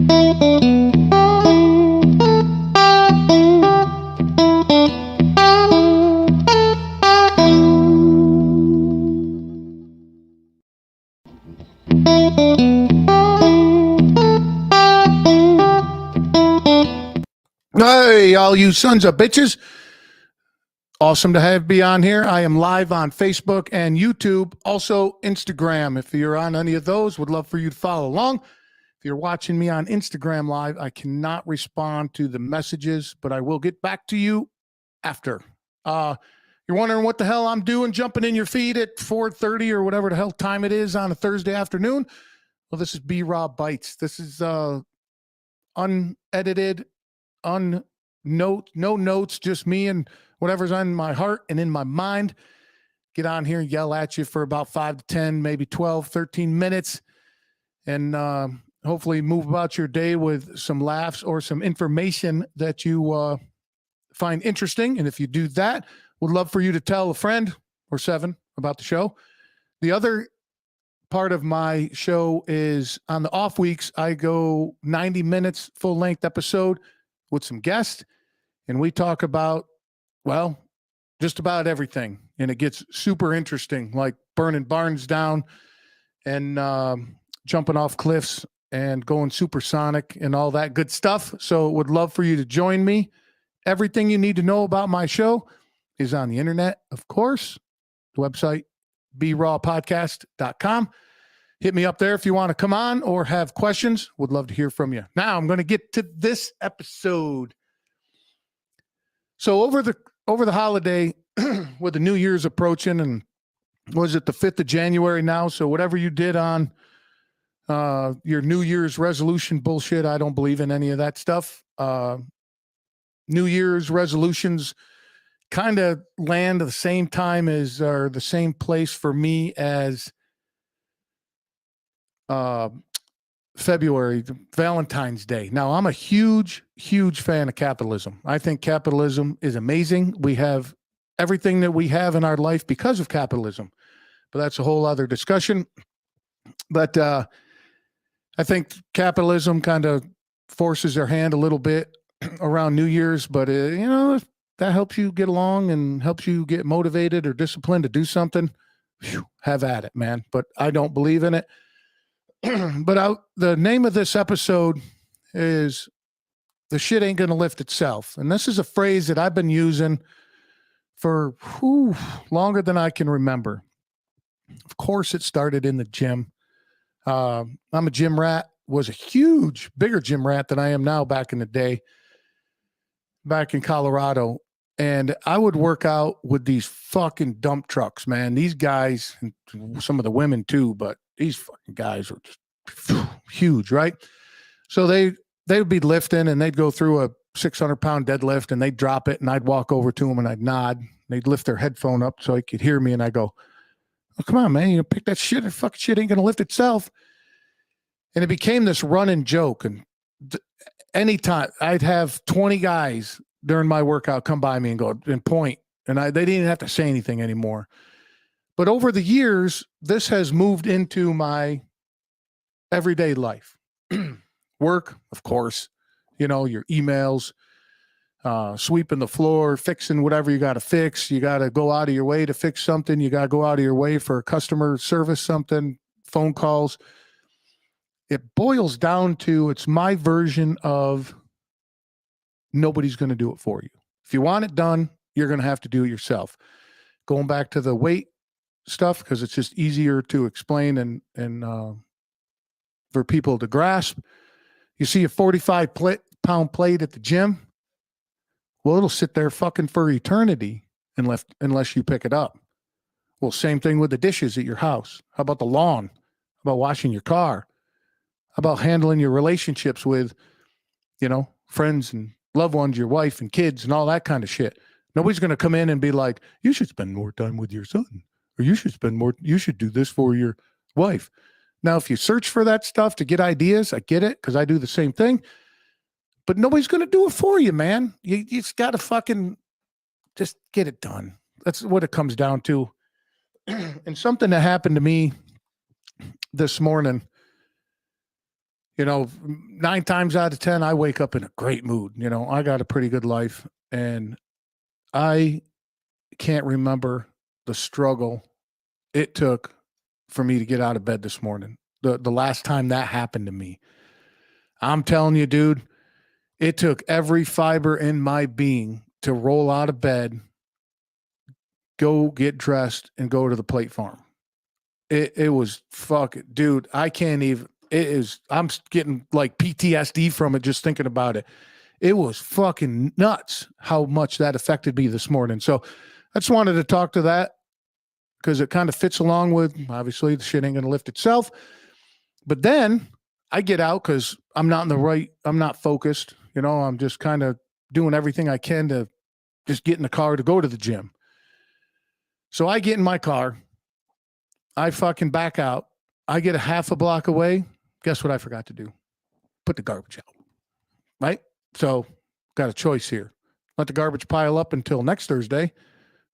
Hey, all you sons of bitches. Awesome to have me on here. I am live on Facebook and YouTube, also Instagram. If you're on any of those, would love for you to follow along. If you're watching me on Instagram Live, I cannot respond to the messages, but I will get back to you after. You're wondering what the hell I'm doing, jumping in your feed at 4:30 or whatever the hell time it is on a Thursday afternoon. Well, this is B-Raw Bites. This is unedited, no notes, just me and whatever's on my heart and in my mind. Get on here and yell at you for about 5 to 10, maybe 12, 13 minutes. And hopefully move about your day with some laughs or some information that you find interesting. And if you do that, would love for you to tell a friend or 7 about the show. The other part of my show is on the off weeks, I go 90 minutes, full-length episode with some guests, and we talk about, well, just about everything. And it gets super interesting, like burning barns down and jumping off cliffs and going supersonic and all that good stuff. So would love for you to join me. Everything you need to know about my show is on the internet, of course. The website, brawpodcast.com. Hit me up there if you want to come on or have questions. Would love to hear from you. Now I'm going to get to this episode. So over the holiday, with the New Year's approaching, and was it the 5th of January now? So whatever you did on your New Year's resolution bullshit, I don't believe in any of that stuff. New Year's resolutions kind of land at the same time as, or the same place for me as February, Valentine's Day. Now, I'm a huge, huge fan of capitalism. I think capitalism is amazing. We have everything that we have in our life because of capitalism, but that's a whole other discussion. But I think capitalism kind of forces their hand a little bit around New Year's, but that helps you get along and helps you get motivated or disciplined to do something. Whew, have at it, man. But I don't believe in it. But the name of this episode is "The Shit Ain't Gonna Lift Itself." And this is a phrase that I've been using for longer than I can remember. Of course, it started in the gym. I'm a gym rat, was a bigger gym rat than I am now back in the day, back in Colorado. And I would work out with these fucking dump trucks, man. These guys, and some of the women too, but these fucking guys were just huge, right? So they would be lifting, and they'd go through a 600-pound deadlift, and they'd drop it, and I'd walk over to them, and I'd nod. They'd lift their headphone up so they could hear me, and I go, "Oh, come on, man, pick that shit. That fucking shit ain't gonna lift itself." And it became this running joke. And anytime I'd have 20 guys during my workout come by me and go and point, and they didn't even have to say anything anymore. But over the years, this has moved into my everyday life. Work, of course, your emails, sweeping the floor, fixing whatever you got to fix. You got to go out of your way to fix something. You got to go out of your way for customer service, something, phone calls. It boils down to, it's my version of nobody's going to do it for you. If you want it done, you're going to have to do it yourself. Going back to the weight stuff, because it's just easier to explain and for people to grasp. You see a 45-pound plate at the gym, well, it'll sit there fucking for eternity unless you pick it up. Well, same thing with the dishes at your house. How about the lawn? How about washing your car? How about handling your relationships with, friends and loved ones, your wife and kids and all that kind of shit? Nobody's going to come in and be like, you should spend more time with your son, or you should do this for your wife. Now, if you search for that stuff to get ideas, I get it, because I do the same thing. But nobody's going to do it for you, man. You just got to fucking just get it done. That's what it comes down to. And something that happened to me this morning, 9 times out of 10, I wake up in a great mood. I got a pretty good life, and I can't remember the struggle it took for me to get out of bed this morning. The last time that happened to me. I'm telling you, dude, it took every fiber in my being to roll out of bed, go get dressed, and go to the plate farm. It was fucking, dude, I can't even, I'm getting like PTSD from it just thinking about it. It was fucking nuts how much that affected me this morning. So I just wanted to talk to that because it kind of fits along with, obviously, the shit ain't going to lift itself. But then I get out because I'm not focused. I'm just kind of doing everything I can to just get in the car to go to the gym. So I get in my car. I fucking back out. I get a half a block away. Guess what I forgot to do? Put the garbage out. Right? So got a choice here. Let the garbage pile up until next Thursday,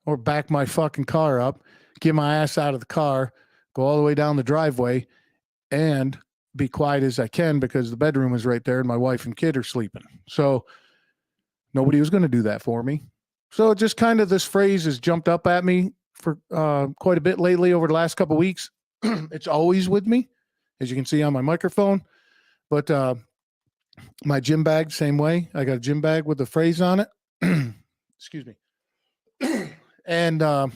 or back my fucking car up, get my ass out of the car, go all the way down the driveway, and be quiet as I can because the bedroom is right there and my wife and kid are sleeping. So nobody was going to do that for me. So just kind of this phrase has jumped up at me for quite a bit lately over the last couple of weeks. It's always with me, as you can see on my microphone. But my gym bag, same way. I got a gym bag with the phrase on it. Excuse me. And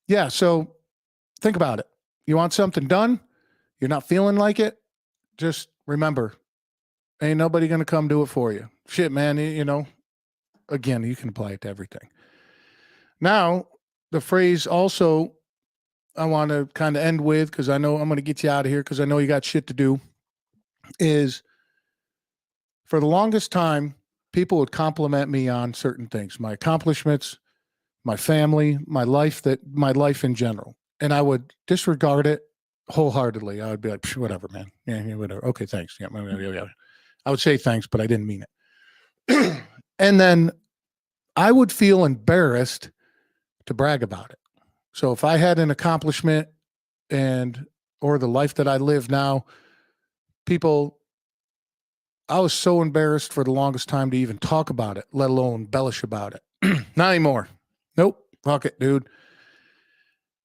yeah, so think about it. You want something done? You're not feeling like it? Just remember, ain't nobody going to come do it for you. Shit, man, again, you can apply it to everything. Now, the phrase also I want to kind of end with, because I know I'm going to get you out of here because I know you got shit to do, is for the longest time, people would compliment me on certain things, my accomplishments, my family, my life in general. And I would disregard it wholeheartedly. I would be like, whatever, man. Yeah, whatever. Okay, thanks. Yeah. I would say thanks, but I didn't mean it. And then I would feel embarrassed to brag about it. So if I had an accomplishment or the life that I live now, I was so embarrassed for the longest time to even talk about it, let alone embellish about it. Not anymore. Nope. Fuck it, dude.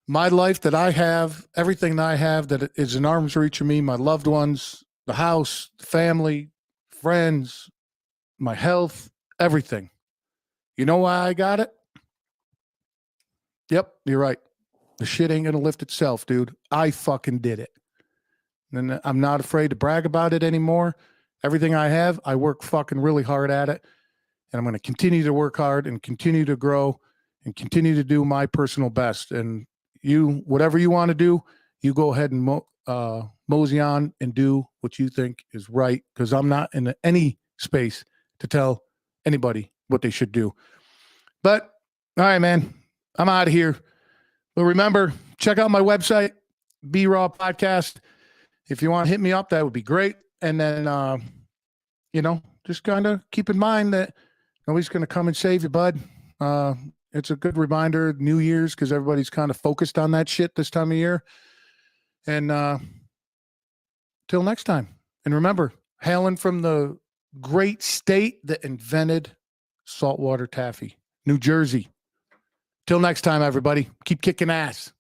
My life that I have, everything that I have that is in arm's reach of me, my loved ones, the house, the family, friends, my health, everything. You know why I got it? Yep, you're right. The shit ain't going to lift itself, dude. I fucking did it. And I'm not afraid to brag about it anymore. Everything I have, I work fucking really hard at it. And I'm going to continue to work hard and continue to grow and continue to do my personal best. And whatever you want to do, you go ahead and mosey on and do what you think is right, because I'm not in any space to tell anybody what they should do. But all right, man, I'm out of here. But remember, check out my website, B Raw Podcast. If you want to hit me up, that would be great. And then, just kind of keep in mind that nobody's going to come and save you, bud. It's a good reminder, New Year's, because everybody's kind of focused on that shit this time of year. And till next time. And remember, hailing from the great state that invented saltwater taffy, New Jersey. Till next time, everybody. Keep kicking ass.